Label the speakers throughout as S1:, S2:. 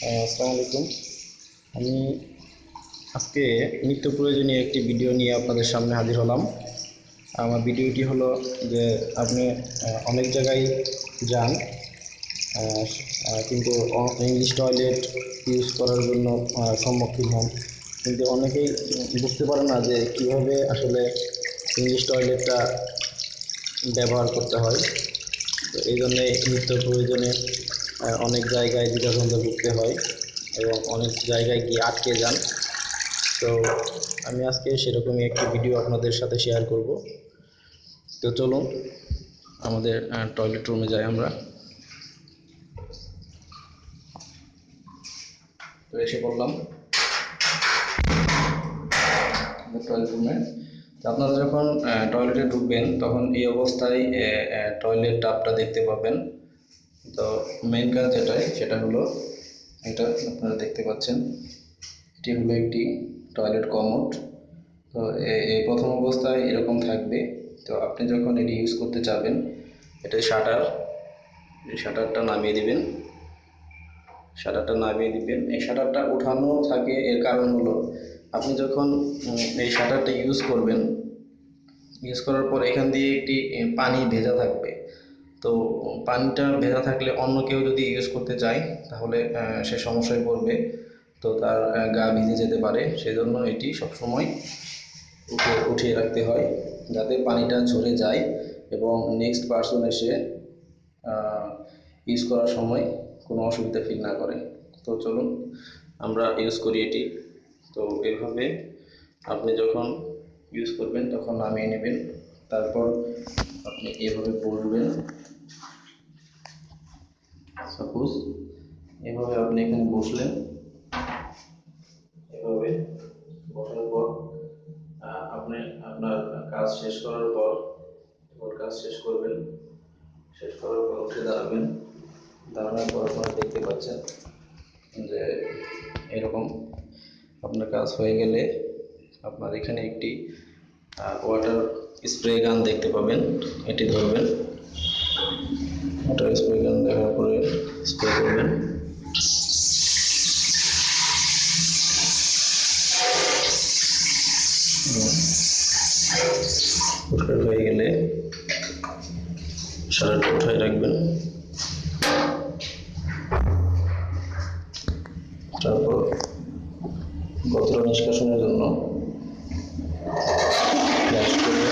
S1: আসসালামু আলাইকুম। আমি আজকে নিত্য প্রয়োজনীয় একটি ভিডিও নিয়ে আপনাদের সামনে হাজির হলাম। আমার ভিডিওটি হলো যে আপনি অনেক জায়গায় যান, কিন্তু ইংলিশ টয়লেট ইউজ করার জন্য সম্মুখীন হন, কিন্তু অনেকেই বুঝতে পারে না যে কীভাবে আসলে ইংলিশ টয়লেটটা ব্যবহার করতে হয়। তো এই জন্যে নিত্য প্রয়োজনে অনেক জায়গায় দ্বিধাদ্বন্দ্বে ভুগতে হয় এবং অনেক জায়গায় গিয়ে আটকে যান। তো আমি আজকে সেরকমই একটি ভিডিও আপনাদের সাথে শেয়ার করব। তো চলুন আমাদের টয়লেট রুমে যাই আমরা। তো এসে পড়লাম টয়লেট রুমে। তো আপনারা যখন টয়লেটে ঢুকবেন তখন এই অবস্থায় টয়লেট টাবটা দেখতে পাবেন। তো মেইন কাজ সেটা হলো এটা আপনারা দেখতে পাচ্ছেন, এটি হলো একটি টয়লেট কমোড। তো এই প্রথম অবস্থায় এরকম থাকবে। তো আপনি যখন এটি ইউজ করতে চাবেন, এটা শাটারটা নামিয়ে দিবেন। এই শাটারটা উঠানো থাকে, এর কারণ হলো আপনি যখন এই শাটারটা ইউজ করার পর এখান দিয়ে একটি পানি ভেজা থাকবে। তো পানিটা ভেজা থাকলে অন্য কেউ যদি ইউজ করতে চায় তাহলে সে সমস্যায় পড়বে। তো তার গা ভিজে যেতে পারে, সেজন্য এটি সবসময় উঠিয়ে রাখতে হয় যাতে পানিটা ঝরে যায় এবং নেক্সট পারসন এসে ইউজ করার সময় কোনো অসুবিধা ফিল না করে। তো চলুন আমরা ইউজ করি এটি। তো এভাবে আপনি যখন ইউজ করবেন তখন নামিয়ে নেবেন, তারপর আপনি এভাবে বসবেন। সাপোজ এভাবে আপনি এখানে বসলেন, এভাবে বসার পর আপনি আপনার কাজ শেষ করার পর শেষ করবেন। শেষ করার পর উঠে দাঁড়াবেন। দাঁড়ানোর পর আপনারা দেখতে পাচ্ছেন যে এরকম আপনার কাজ হয়ে গেলে আপনার এখানে একটি ওয়াটার স্প্রে গান দেখতে পাবেন, এটি ধরবেন। ওয়াটার স্প্রে গান দেখার পরে স্প্রে করবেন। পরিষ্কার হয়ে গেলে শাটারটা উঠায় রাখবেন। তারপর গতরা নিষ্কাশনের জন্য ফ্ল্যাশ করে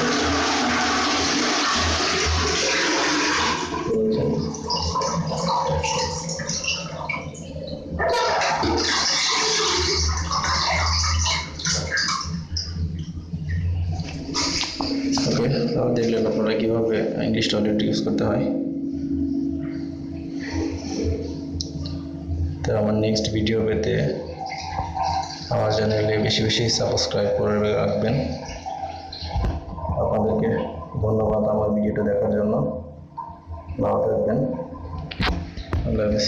S1: দেখলেন আপনারা কীভাবে ইংলিশ টয়লেট ইউজ করতে হয়। তো আমার নেক্সট ভিডিও পেতে আমার চ্যানেলে বেশি বেশি সাবস্ক্রাইব করে রাখবেন। আপনাদেরকে ধন্যবাদ আমার ভিডিওটা দেখার জন্য। ভালো থাকবেন। আল্লাহ হাফেজ।